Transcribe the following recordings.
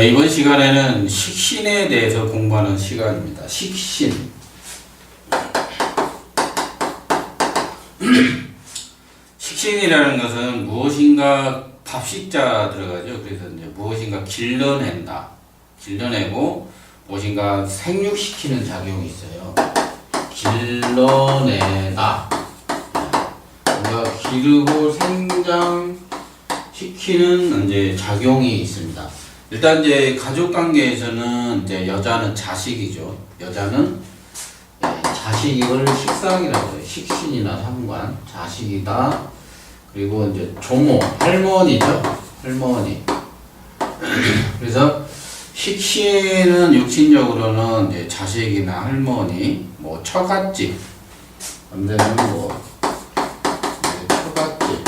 네, 이번 시간에는 식신에 대해서 공부하는 시간입니다. 식신. 식신이라는 것은 무엇인가 답식자 들어가죠. 그래서 이제 무엇인가 길러낸다. 길러내고 무엇인가 생육시키는 작용이 있어요. 길러내다. 뭔가 기르고 생장시키는 이제 작용이 있습니다. 일단 이제 가족 관계에서는 이제 여자는 자식이죠. 여자는 자식을 식상이라고 해요. 식신이나 상관, 자식이다. 그리고 이제 조모, 할머니죠. 할머니. 그래서 식신은 육신적으로는 이제 자식이나 할머니, 뭐 처갓집, 안되면 뭐 처갓집.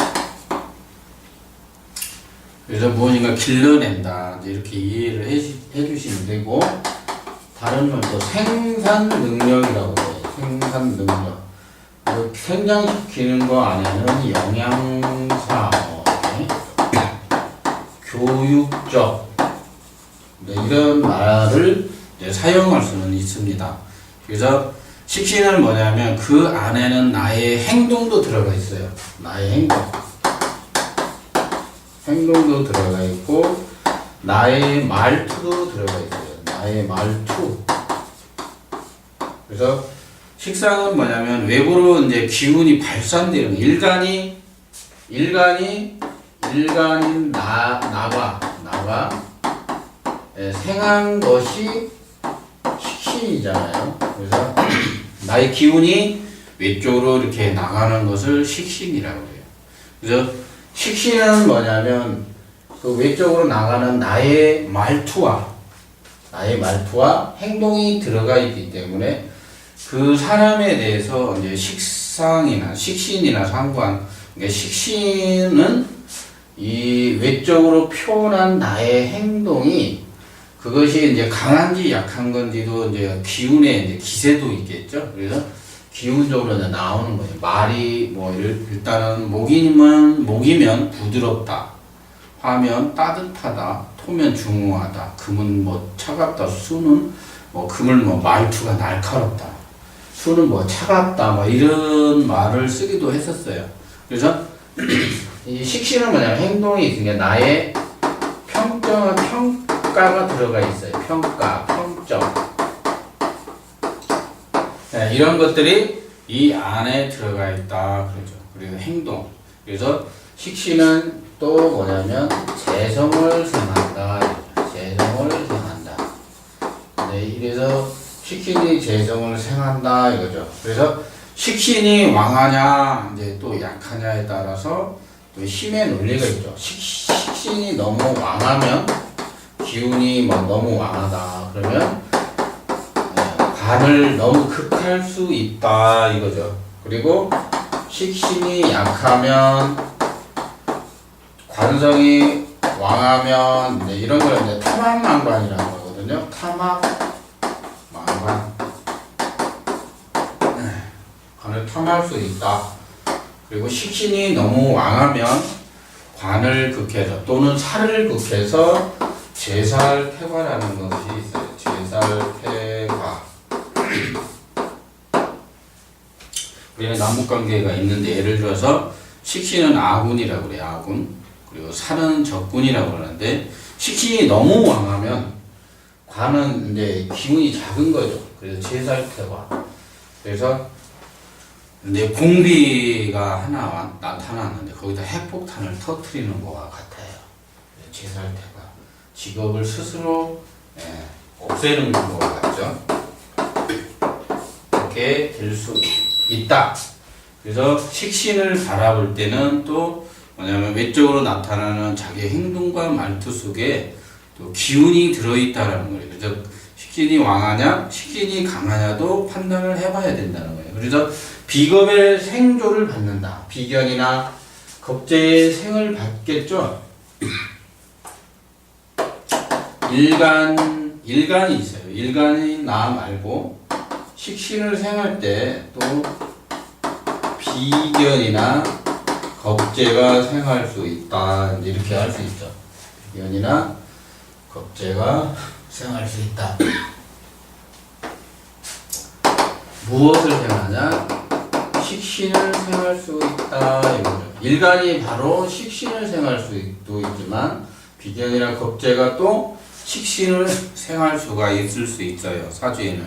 그래서 무엇인가 길러낸다. 이렇게 이해를 해주시면 되고, 다른 말도 생산 능력이라고 해요. 생산 능력. 생장시키는 거 안에는 영양사, 교육적, 이런 말을 사용할 수는 있습니다. 그래서 식신은 뭐냐면 그 안에는 나의 행동도 들어가 있어요. 나의 행동도 들어가 있고, 나의 말투도 들어가 있어요. 나의 말투. 그래서 식상은 뭐냐면 외부로 이제 기운이 발산되는 일간인 나가 생한 것이 식신이잖아요. 그래서 나의 기운이 외쪽으로 이렇게 나가는 것을 식신이라고 해요. 그래서 식신은 뭐냐면 그 외쪽으로 나가는 나의 말투와 행동이 들어가 있기 때문에 그 사람에 대해서 이제 식신이나 상관, 그러니까 식신은 이 외적으로 표현한 나의 행동이 그것이 이제 강한지 약한 건지도 이제 기운의 이제 기세도 있겠죠. 그래서 기운적으로 이제 나오는 거예요. 말이 뭐 일단은 목이면 부드럽다, 화면 따뜻하다, 토면 중후하다, 금은 뭐 차갑다, 수는 뭐 금을 뭐 말투가 날카롭다, 수는 뭐 차갑다, 뭐 이런 말을 쓰기도 했었어요. 그래서 이 식신은 뭐냐면 행동이 있으니까 나의 평가가 들어가 있어요. 평점. 네, 이런 것들이 이 안에 들어가 있다 그러죠. 그리고 행동. 그래서 식신은 또 뭐냐면 재성을 생한다. 네, 이래서 식신이 재성을 생한다 이거죠. 그래서 식신이 왕하냐 이제 또 약하냐에 따라서 또 힘의 논리가 있죠. 식신이 너무 왕하면 기운이 뭐 너무 왕하다 그러면 관을 너무 극할 수 있다 이거죠. 그리고 식신이 약하면 관성이 왕하면 이제 이런 걸 이제 탐악망관이라고 하거든요. 탐악망관. 관을 탐할 수 있다. 그리고 식신이 너무 왕하면 관을 극해서 또는 살을 극해서 제살퇴과라는 것이 있어요. 제살퇴과. 우리는 남북관계가 있는데 예를 들어서 식신은 아군이라고 그래요. 아군. 그리고 살은 적군이라고 그러는데 식신이 너무 왕하면 관은 이제 기운이 작은 거죠. 그래서 제살퇴과. 그래서 이제 공비가 하나 나타났는데 거기다 핵폭탄을 터뜨리는 것과 같아요. 제살퇴과. 직업을 스스로 없애는 것과 같죠. 이렇게 될 수 있다. 그래서 식신을 바라볼 때는 또 뭐냐면 외적으로 나타나는 자기 행동과 말투 속에 또 기운이 들어있다라는 거예요. 그래서 식신이 왕하냐, 식신이 강하냐도 판단을 해봐야 된다는 거예요. 그래서 비겁의 생조를 받는다. 비견이나 겁재의 생을 받겠죠. 일간이 있어요. 일간이 나 말고 식신을 생할 때 또 비견이나 겁재가 생할 수 있다. 이렇게 할 수 있죠. 비견이나 겁재가 생할 수 있다. 무엇을 생하냐? 식신을 생할 수 있다. 이거죠. 일간이 바로 식신을 생할 수도 있지만 비견이나 겁재가 또 식신을 생할 수가 있을 수 있어요. 사주에는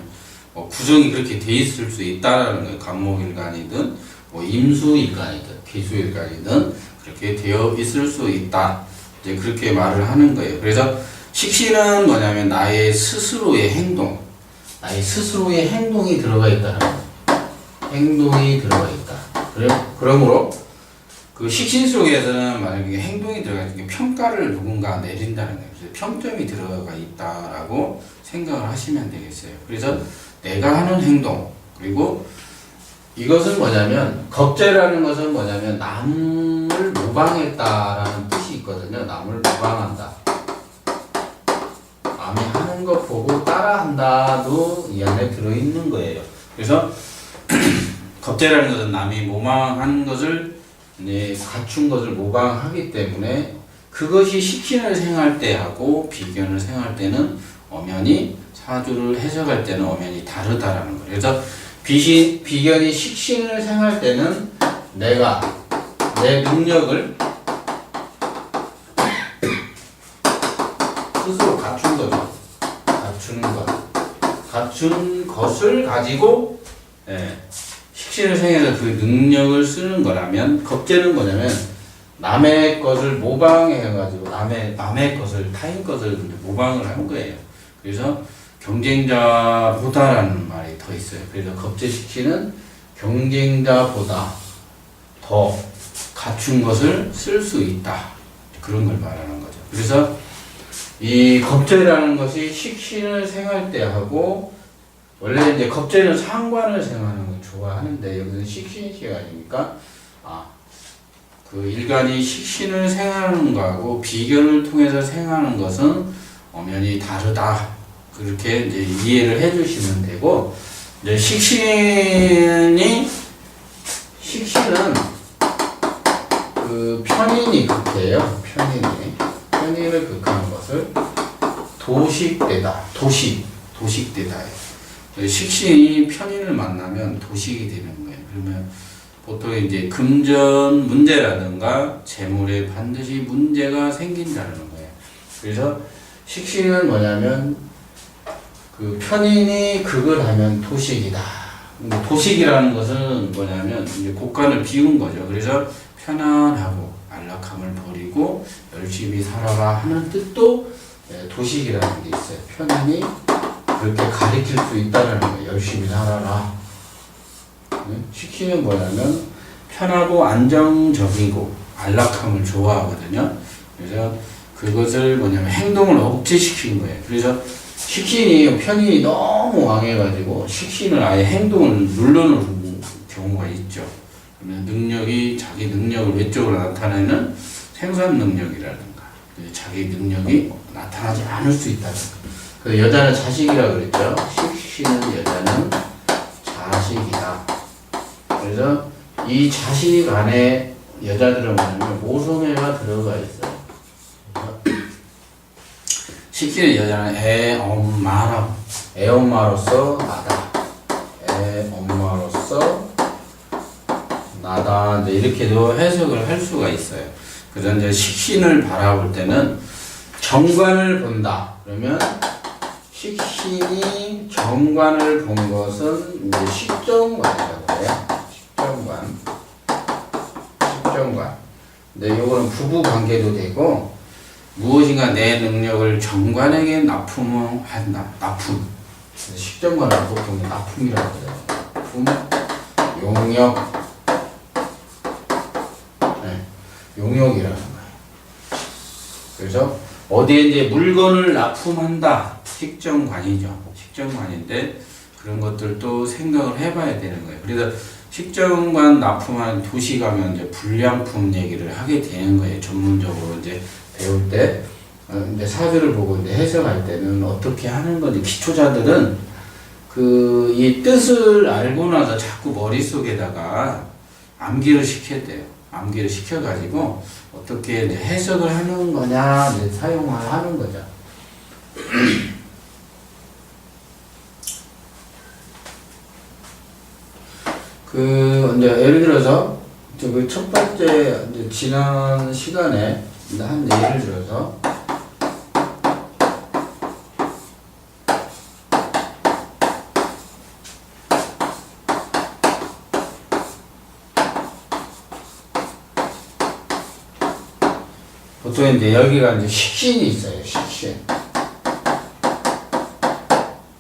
구정이 그렇게 돼 있을 수 있다라는 거예요. 간목일간이든 임수일간이든 기수일간이든 그렇게 되어 있을 수 있다. 이제 그렇게 말을 하는 거예요. 그래서 식신은 뭐냐면 나의 스스로의 행동, 나의 스스로의 행동이 들어가 있다는 거예요. 행동이 들어가 있다. 그러므로 그 식신 속에서는 만약에 행동이 들어가 있으면 평가를 누군가 내린다는 거예요. 그래서 평점이 들어가 있다라고 생각을 하시면 되겠어요. 그래서 내가 하는 행동, 그리고 이것은 뭐냐면 겁재라는 것은 뭐냐면 남을 모방했다라는 뜻이 있거든요. 남을 모방한다. 남이 하는 거 보고 따라한다도 이 안에 들어있는 거예요. 그래서 겁재라는 것은 남이 모방한 것을 이제 갖춘 것을 모방하기 때문에 그것이 식신을 생할 때 하고 비견을 생할 때는 엄연히 사주를 해석할 때는 엄연히 다르다라는 거예요. 그래서 비견이 식신을 생할 때는 내가 내 능력을 스스로 갖춘 거죠. 갖추는 것. 갖춘 것을 가지고 식신을 생해서 그 능력을 쓰는 거라면 겁재는 뭐냐면 남의 것을 모방해가지고 남의 것을 타인 것을 모방을 한 거예요. 그래서 경쟁자보다라는 말이 더 있어요. 그래서 겁재식신은 경쟁자보다 더 갖춘 것을 쓸 수 있다. 그런 걸 말하는 거죠. 그래서 이 겁재라는 것이 식신을 생할 때 하고 원래 이제 겁재는 상관을 생하는 걸 좋아하는데 여기는 식신 시간이니까 그 일간이 식신을 생하는 거하고 비견을 통해서 생하는 것은 엄연히 다르다. 그렇게 이제 이해를 해주시면 되고 이제 식신은 그 편인이 극해요. 편인을 극하는 것을 도식되다. 도식되다예요. 식신이 편인을 만나면 도식이 되는 거예요. 그러면 보통 이제 금전 문제라든가 재물에 반드시 문제가 생긴다는 거예요. 그래서 식신은 뭐냐면 그 편인이 극을 하면 도식이다. 도식이라는 것은 뭐냐면 이제 곡간을 비운 거죠. 그래서 편안하고 안락함을 버리고 열심히 살아라 하는 뜻도 도식이라는 게 있어요. 편인이 그렇게 가리킬 수 있다는 거예요. 열심히 살아라. 식신은 뭐냐면 편하고 안정적이고 안락함을 좋아하거든요. 그래서 그것을 뭐냐면 행동을 억제시킨 거예요. 그래서 식신이 편인이 너무 왕해가지고 식신을 아예 행동을 눌러놓은 경우가 있죠. 그러면 자기 능력을 외적으로 나타내는 생산 능력이라든가 자기 능력이 나타나지 않을 수 있다는 거예요. 그 여자는 자식이라고 그랬죠. 식신은 여자는 자식이다. 그래서 이 자식 안에 여자들은 뭐냐면 모성애가 들어가 있어요. 식신의 여자는 애엄마로서 나다. 애엄마로서 나다. 이렇게도 해석을 할 수가 있어요. 그래서 이제 식신을 바라볼 때는 정관을 본다. 그러면 식신이 정관을 본 것은 이제 식정관이라고 해요. 식정관. 근데 요거는 부부 관계도 되고 무엇인가 내 능력을 정관에게 납품을 한다. 납품. 식정관을 보통 납품이라고 해요. 납품, 용역, 용역이라는 거예요. 그래서 어디에 이제 물건을 납품한다. 식정관이죠. 식정관인데 그런 것들도 생각을 해봐야 되는 거예요. 그래서 식정관 납품한 도시 가면 이제 불량품 얘기를 하게 되는 거예요. 전문적으로 이제 배울 때 이제 사주를 보고 이제 해석할 때는 어떻게 하는 건지 기초자들은 그 이 뜻을 알고 나서 자꾸 머릿속에다가 암기를 시켜야 돼요. 암기를 시켜가지고 어떻게 이제 해석을 하는 거냐 이제 사용을 하는 거죠. 이제 예를 들어서 그 첫 번째 이제 지난 시간에 한 예를 들어서 보통 이제 여기가 이제 식신이 있어요. 식신.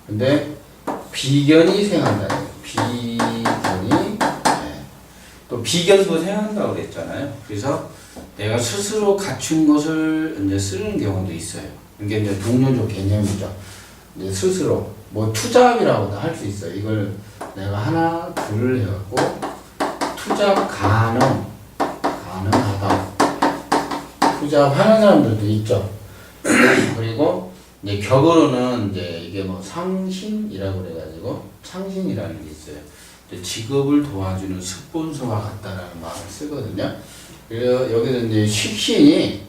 근데 비견이 생한다. 비견이 또 비견도 생한다고 그랬잖아요. 그래서 내가 스스로 갖춘 것을 이제 쓰는 경우도 있어요. 이게 이제 동료적 개념이죠. 이제 스스로 뭐 투잡이라고도 할 수 있어요. 이걸 내가 하나 둘 해갖고 투잡 가능하다. 투잡하는 사람들도 있죠. 그리고 이제 격으로는 이제 이게 뭐 상신이라고 그래가지고 상신이라는 게 있어요. 직업을 도와주는 스폰서와 같다라는 말을 쓰거든요. 그래서 여기서 이제 식신이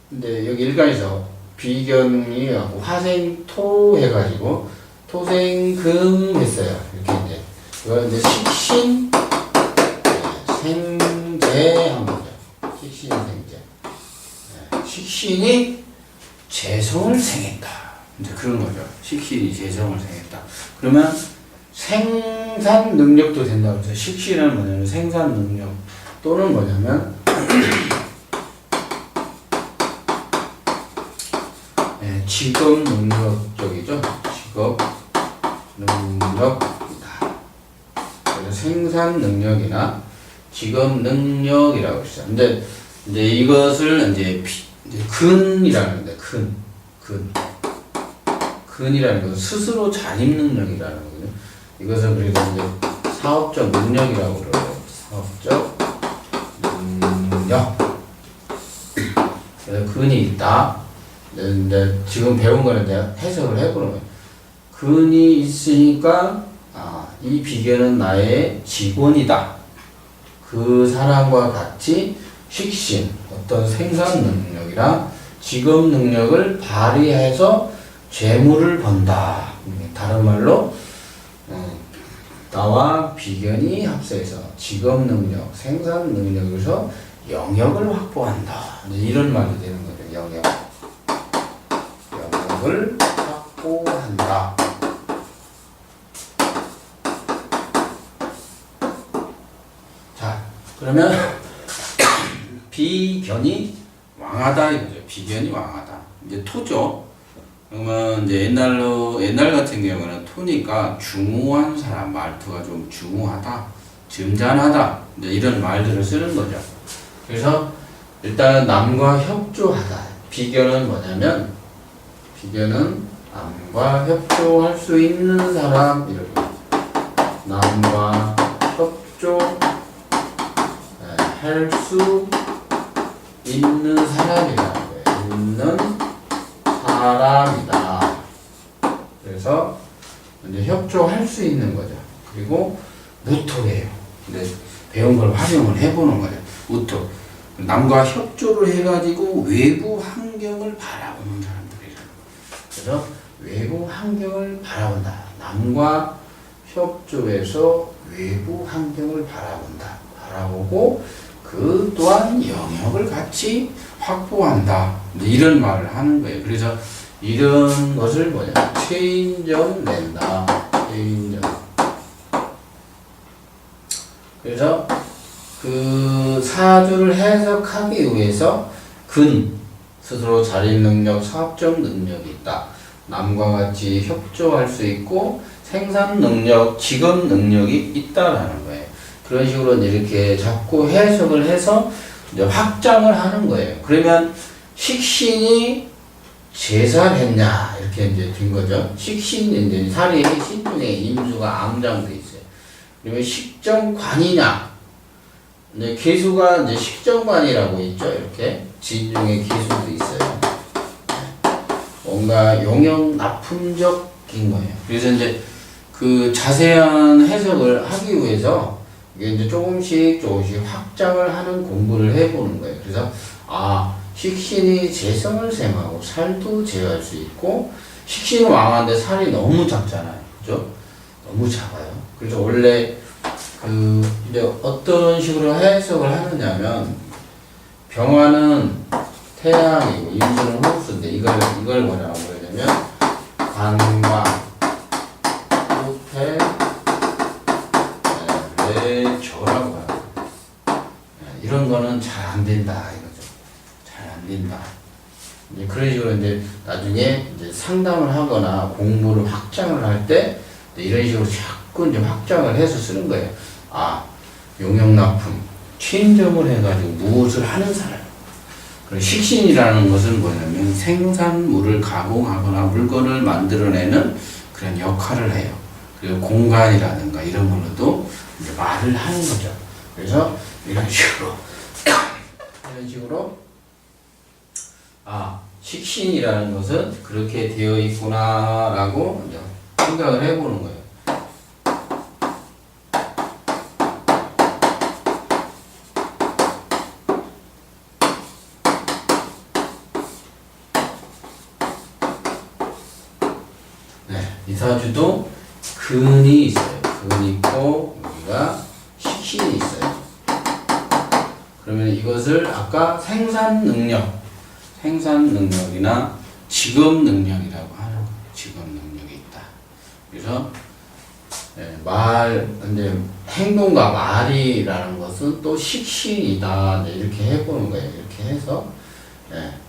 근데 여기 일간에서 비견이 화생토 해가지고 토생금 했어요. 이렇게 이제 이걸 이제 식신 생재 한 거죠. 식신 생재. 식신이 재성을 생했다. 이제 그런 거죠. 식신이 재성을 생했다. 그러면 생산 능력도 된다고 해서 식신은 뭐냐면 생산 능력 또는 뭐냐면 직업 능력 쪽이죠. 직업 능력이다. 그래서 생산 능력이나 직업 능력이라고 했어요. 근데 이제 이것을 이제 근이라는 건데 근이라는 것은 스스로 자립 능력이라는 거거든요. 이것을 그리고 이제 사업적 능력이라고 그래요. 사업적 능력. 그래서 근이 있다. 근데 지금 배운 거는 이제 해석을 해보는 거예요. 근이 있으니까 이 비견은 나의 직원이다. 그 사람과 같이 식신, 어떤 생산 능력이나 직업 능력을 발휘해서 재물을 번다. 다른 말로 나와 비견이 합세해서 직업 능력, 생산 능력에서 영역을 확보한다. 이런 말이 되는 거죠. 영역을 확보한다. 자, 그러면 비견이 왕하다 이거죠. 비견이 왕하다. 이제 토죠. 그러면 이제 옛날 같은 경우는 토니까 중후한 사람, 말투가 좀 중후하다, 점잖하다, 이제 이런 말들을 쓰는 거죠. 그래서 일단 남과 협조하다. 비견은 뭐냐면 비견은 남과 협조할 수 있는 사람 이렇게 남과 협조할 수 있는 사람이라는 거예요. 있는 사람이다. 그래서 이제 협조할 수 있는 거죠. 그리고 무토예요. 근데 배운 걸 활용을 해보는 거죠. 무토. 남과 협조를 해가지고 외부 환경을 바라보는 사람들이라는 거예요. 그래서 외부 환경을 바라본다. 남과 협조해서 외부 환경을 바라본다. 바라보고 그 또한 영역을 같이 확보한다. 이런 말을 하는 거예요. 그래서 이런 것을 뭐냐? 체인점 낸다. 체인점. 그래서 그 사주를 해석하기 위해서 스스로 자립 능력, 사업적 능력이 있다. 남과 같이 협조할 수 있고 생산 능력, 직업 능력이 있다라는 거예요. 그런 식으로 이렇게 자꾸 해석을 해서 이제 확장을 하는 거예요. 그러면 식신이 제살했냐 이렇게 이제 된 거죠. 식신이 이제 살이 신 중에 임수가 암장돼 있어요. 그러면 식정관이냐? 네, 개수가 이제 식정관이라고 있죠. 이렇게 진 중에 개수도 있어요. 뭔가 용역 납품적인 거예요. 그래서 이제 그 자세한 해석을 하기 위해서 이게 이제 조금씩 확장을 하는 공부를 해보는 거예요. 그래서 식신이 재성을 셈하고 살도 제어할 수 있고 식신이 왕한데 살이 너무 작잖아요. 그죠? 너무 작아요. 그래서 원래 이제 어떤 식으로 해석을 하느냐면 병화는 태양이고 임수는 호수인데 이걸 뭐라고 그러냐면 관과 호태 저라고 하는 이런 거는 잘 안 된다 이거죠. 잘 안 된다. 이제 그런 식으로 이제 나중에 이제 상담을 하거나 공부를 확장을 할 때 이런 식으로 자꾸 이제 확장을 해서 쓰는 거예요. 용역납품, 취인점을 해가지고 무엇을 하는 사람. 그리고 식신이라는 것은 뭐냐면 생산물을 가공하거나 물건을 만들어내는 그런 역할을 해요. 그리고 공간이라든가 이런 걸로도 이제 말을 하는 거죠. 그래서 이런 식으로 식신이라는 것은 그렇게 되어 있구나라고 이제 생각을 해보는 거예요. 이사주도 근이 있어요. 근이 있고 여기가 식신이 있어요. 그러면 이것을 아까 생산 능력이나 직업 능력이라고 하는 거예요. 직업 능력이 있다. 그래서 이제 행동과 말이라는 것은 또 식신이다. 이렇게 해보는 거예요. 이렇게 해서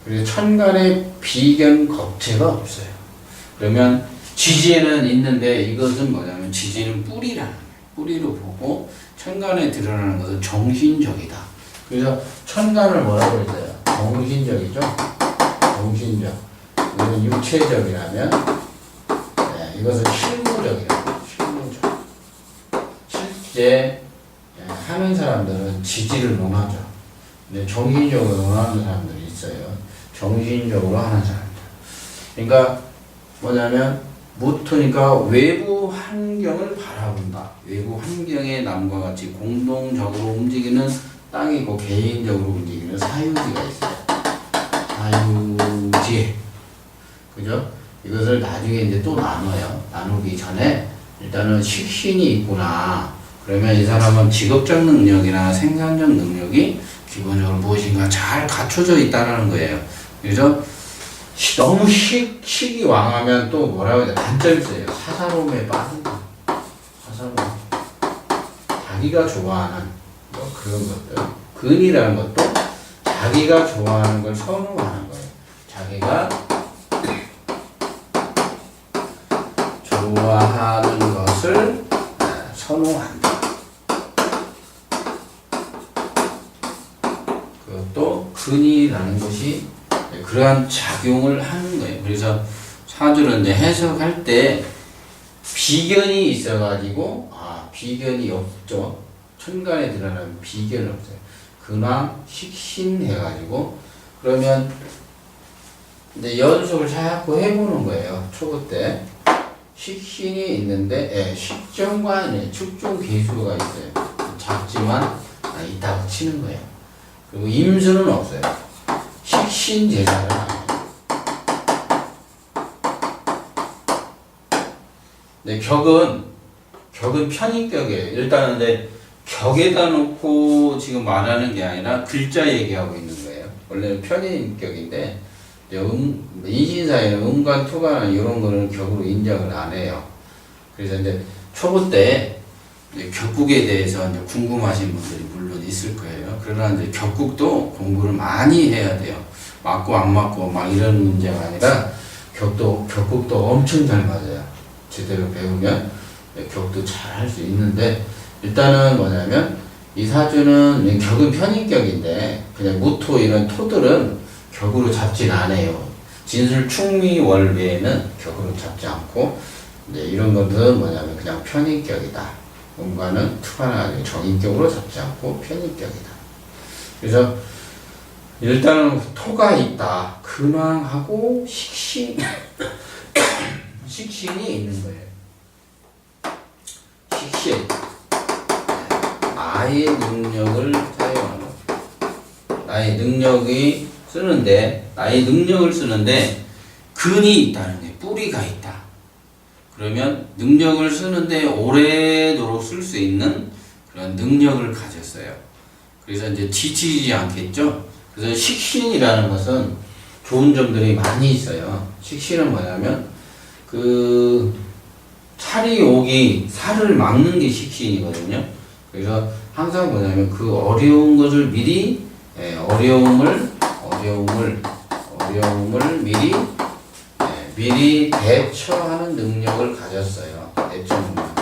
그리고 천간에 비견 겁체가 없어요. 그러면 지지에는 있는데 이것은 뭐냐면 지지는 뿌리라는 거예요. 뿌리로 보고 천간에 드러나는 것은 정신적이다. 그래서 천간을 뭐라고 했어요? 정신적이죠. 정신적. 이거는 육체적이라면 이것은 실무적이라고. 실무적. 실제 하는 사람들은 지지를 논하죠. 근데 정신적으로 논하는 사람들이 있어요. 정신적으로 하는 사람들. 그러니까 뭐냐면 모토니까 외부 환경을 바라본다. 외부 환경에 남과 같이 공동적으로 움직이는 땅이고 개인적으로 움직이는 사유지가 있어요. 사유지. 그죠? 이것을 나중에 이제 또 나눠요. 나누기 전에 일단은 식신이 있구나. 그러면 이 사람은 직업적 능력이나 생산적 능력이 기본적으로 무엇인가 잘 갖춰져 있다는 거예요. 그래서 너무 식이 왕하면 또 뭐라고 해야 돼? 단점이 있어요. 사사로움에 빠진다. 사사로움. 자기가 좋아하는 뭐 그런 것들. 근이라는 것도 자기가 좋아하는 걸 선호하는 거예요. 자기가 좋아하는 것을 선호한다. 그것도 근이라는 것이 그러한 작용을 하는 거예요. 그래서 사주를 이제 해석할 때 비견이 있어가지고 비견이 없죠. 천간에 드러나는 비견이 없어요. 근황 식신 해가지고 그러면 이제 연속을 자꾸 해보는 거예요. 초보 때 식신이 있는데 식정관에 축중 개수가 있어요. 작지만 있다고 치는 거예요. 그리고 임수는 없어요. 식신 제자를 안 해요. 네, 격은 편인격이에요. 일단은 근데 격에다 놓고 지금 말하는 게 아니라 글자 얘기하고 있는 거예요. 원래는 편인격인데 인신사에는 음과 투가àn 이런 거는 격으로 인정을 안 해요. 그래서 이제 초보 때 격국에 대해서 이제 궁금하신 분들이 물론 있을 거예요. 그러나 이제 격국도 공부를 많이 해야 돼요. 맞고 안 맞고 막 이런 문제가 아니라 격국도 엄청 잘 맞아요. 제대로 배우면 격도 잘 할 수 있는데 일단은 뭐냐면 이 사주는 격은 편인격인데 그냥 무토 이런 토들은 격으로 잡진 않아요. 진술 충미 월 외에는 격으로 잡지 않고 이런 것들은 뭐냐면 그냥 편인격이다. 뭔가는 투가나 정인격으로 잡지 않고 편인격이다. 그래서 일단은 토가 있다. 근황하고 식신이 있는 거예요. 식신. 나의 능력을 사용하는. 나의 능력이 쓰는데, 나의 능력을 쓰는데, 근이 있다는 게 뿌리가 있다. 그러면 능력을 쓰는데 오래도록 쓸 수 있는 그런 능력을 가졌어요. 그래서 이제 지치지 않겠죠? 그래서 식신이라는 것은 좋은 점들이 많이 있어요. 식신은 뭐냐면, 살이 오기, 살을 막는 게 식신이거든요. 그래서 항상 뭐냐면 그 어려운 것을 미리, 어려움을 미리 대처하는 능력을 가졌어요. 대처 능력.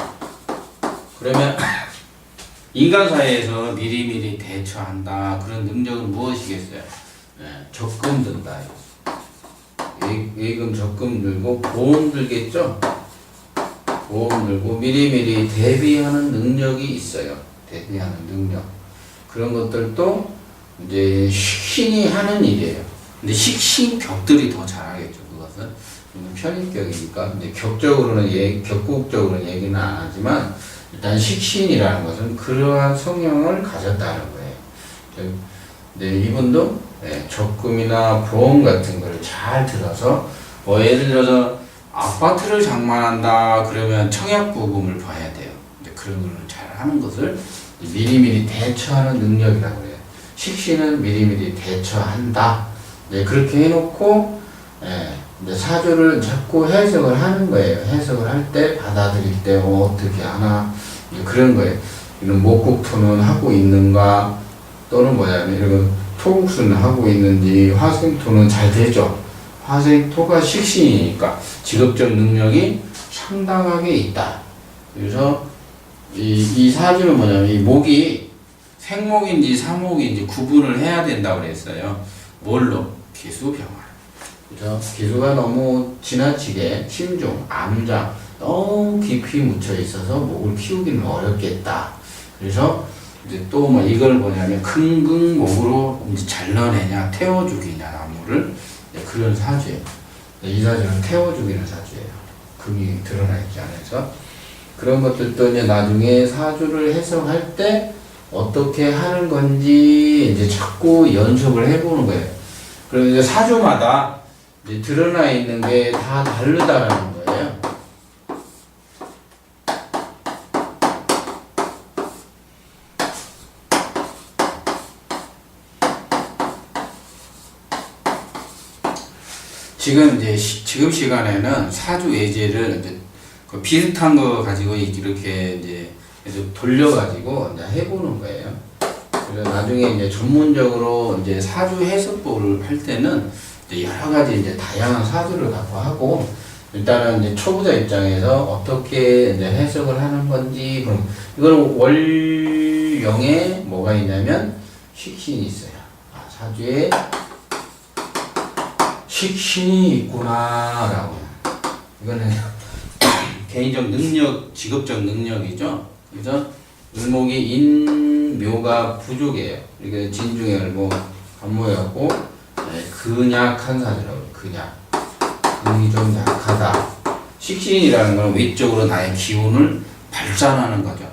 그러면 인간 사회에서 미리미리 대처한다. 그런 능력은 무엇이겠어요? 적금 든다. 예금 적금 들고 보험 들겠죠? 보험 들고 미리미리 대비하는 능력이 있어요. 대비하는 능력. 그런 것들도 이제 식신이 하는 일이에요. 근데 식신격들이 더 잘하겠죠. 그것은 편인격이니까. 근데 격국적으로는 얘기는 안 하지만 일단 식신이라는 것은 그러한 성향을 가졌다는 거예요. 근데 이분도 적금이나 보험 같은 걸 잘 들어서 예를 들어서 아파트를 장만한다 그러면 청약보험을 봐야 돼요. 근데 그런 걸 잘 하는 것을 미리미리 대처하는 능력이라고 해요. 식신은 미리미리 대처한다. 그렇게 해놓고 이제 사주를 자꾸 해석을 하는 거예요. 해석을 할 때 받아들일 때 어떻게 하나 그런 거예요. 이런 목국토는 하고 있는가 또는 뭐냐면 이런 토국수는 하고 있는지 화생토는 잘 되죠. 화생토가 식신이니까 직업적 능력이 상당하게 있다. 그래서 이 사주는 뭐냐면 이 목이 생목인지 사목인지 구분을 해야 된다고 그랬어요. 뭘로? 기수병화. 그래서 기수가 너무 지나치게 심중, 암장 너무 깊이 묻혀 있어서 목을 키우기는 어렵겠다. 그래서 이제 또 뭐 이걸 뭐냐면 금극목으로 이제 잘라내냐 태워주기냐 나무를 그런 사주예요. 이 사주는 태워주기는 사주예요. 금이 드러나 있지 않아서 그런 것들도 이제 나중에 사주를 해석할 때 어떻게 하는 건지 이제 자꾸 연습을 해보는 거예요. 그럼 이제 사주마다 이제 드러나 있는 게 다 다르다라는 거예요. 지금 시간에는 사주 예제를 이제 그 비슷한 거 가지고 이렇게 이제 돌려가지고 이제 해보는 거예요. 그래서 나중에 이제 전문적으로 이제 사주 해석법을 할 때는 이제 여러 가지 이제 다양한 사주를 갖고 하고 일단은 이제 초보자 입장에서 어떻게 이제 해석을 하는 건지 그럼 이걸 월령에 뭐가 있냐면 식신이 있어요. 사주에 식신이 있구나라고. 이거는 개인적 능력, 직업적 능력이죠. 그래서 을목이 인묘가 부족해요. 이게 진중의 을목 간모였고 근약한 사주라고. 근약. 근이 좀 약하다. 식신이라는 건 외적으로 나의 기운을 발산하는 거죠.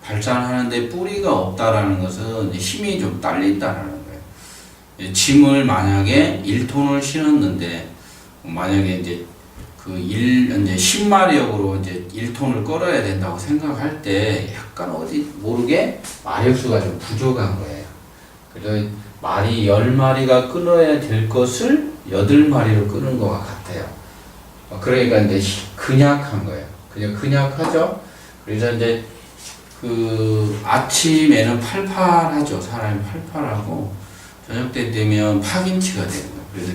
발산하는데 뿌리가 없다라는 것은 힘이 좀 딸린다라는 거예요. 짐을 만약에 1톤을 실었는데 만약에 이제 이제 10마력으로 이제 1톤을 끌어야 된다고 생각할 때 약간 어디 모르게 마력수가 좀 부족한 거예요. 그래서 말이 10마리가 끊어야 될 것을 8마리로 끄는 것과 같아요. 그러니까 이제 근약한 거예요. 그냥 근약하죠. 그래서 이제 아침에는 팔팔하죠. 사람이 팔팔하고 저녁 때 되면 파김치가 되는 거예요. 그래서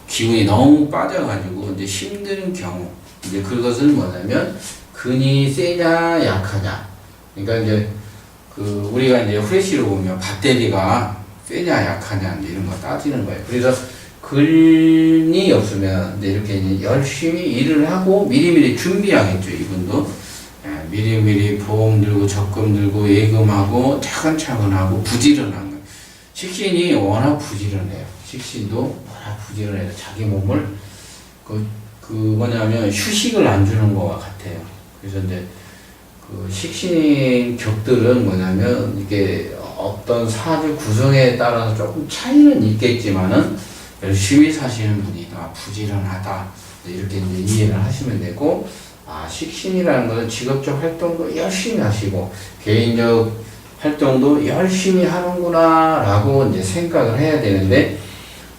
기운이 너무 빠져가지고 이제 힘든 경우 이제 그것은 뭐냐면 근이 세냐 약하냐. 그러니까 이제 우리가 이제 후레쉬로 보면 배터리가 세냐 약하냐 이제 이런 거 따지는 거예요. 그래서 근이 없으면 이제 이렇게 이제 열심히 일을 하고 미리미리 준비하겠죠. 이분도 미리미리 보험 들고 적금 들고 예금하고 차근차근 하고 부지런한 거예요. 식신이 워낙 부지런해요. 식신도 워낙 부지런해서 자기 몸을 뭐냐면 휴식을 안 주는 것과 같아요. 그래서 이제 식신 격들은 뭐냐면 이게 어떤 사주 구성에 따라서 조금 차이는 있겠지만은 열심히 사시는 분이다, 부지런하다 이렇게 이제 이해를 하시면 되고, 식신이라는 것은 직업적 활동도 열심히 하시고 개인적 활동도 열심히 하는구나 라고 이제 생각을 해야 되는데,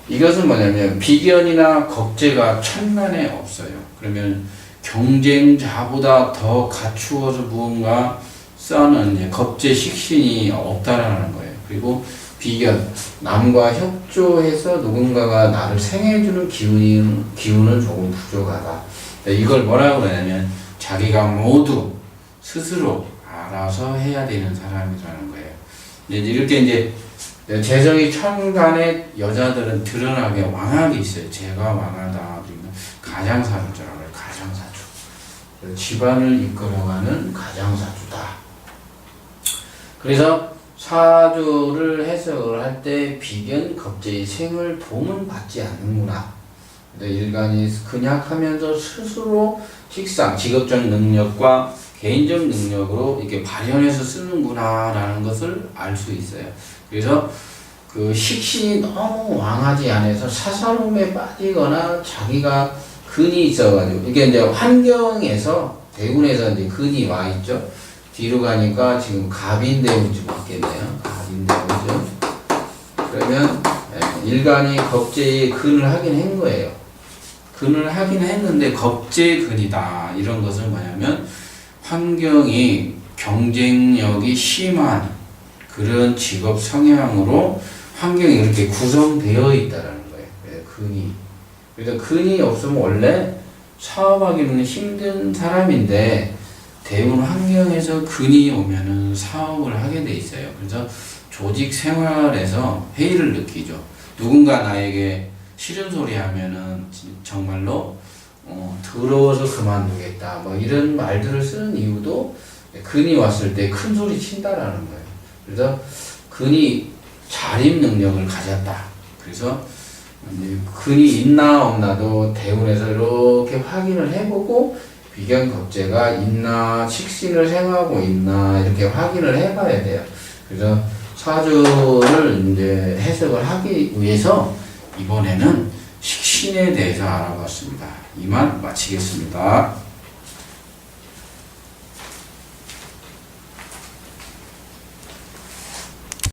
이것은 뭐냐면 비견이나 겁재가 천간에 없어요. 그러면 경쟁자보다 더 갖추어서 무언가 써는 이제 겁재 식신이 없다라는 거예요. 그리고 비견, 남과 협조해서 누군가가 나를 생해주는 기운은 조금 부족하다. 이걸 뭐라고 하냐면 자기가 모두 스스로 알아서 해야 되는 사람이라는 거예요. 이렇게 이제 재성이 천간에 여자들은 드러나게 왕학이 있어요. 제가 왕하다. 가장사주라고 해요. 가장사주. 집안을 이끌어가는 가장사주다. 그래서 사주를 해석을 할 때 비견, 겁재의 생을 도움은 받지 않는구나. 일간이 근약하면서 스스로 식상, 직업적 능력과 개인적 능력으로 이렇게 발현해서 쓰는구나 라는 것을 알 수 있어요. 그래서 그 식신이 너무 왕하지 않아서 사사로움에 빠지거나 자기가 근이 있어가지고, 이게 이제 환경에서 대운에서 이제 근이 와 있죠. 뒤로 가니까 지금 갑인대운이 좀 왔겠네요. 갑인대운이죠. 그러면 일간이 겁재의 근을 하긴 한 거예요. 근을 하긴 했는데 겁재근이다. 이런 것은 뭐냐면 환경이 경쟁력이 심한 그런 직업 성향으로 환경이 이렇게 구성되어 있다라는 거예요. 근이. 그래서 근이 없으면 원래 사업하기는 힘든 사람인데 대운 환경에서 근이 오면은 사업을 하게 돼 있어요. 그래서 조직 생활에서 회의를 느끼죠. 누군가 나에게 싫은 소리 하면은 정말로 더러워서 그만두겠다. 뭐 이런 말들을 쓰는 이유도 근이 왔을 때 큰 소리 친다라는 거예요. 그래서 근이 자립 능력을 가졌다. 그래서 근이 있나 없나도 대운에서 이렇게 확인을 해보고 비견 겁재가 있나, 식신을 생하고 있나 이렇게 확인을 해봐야 돼요. 그래서 사주를 이제 해석을 하기 위해서 이번에는 식신에 대해서 알아봤습니다. 이만 마치겠습니다.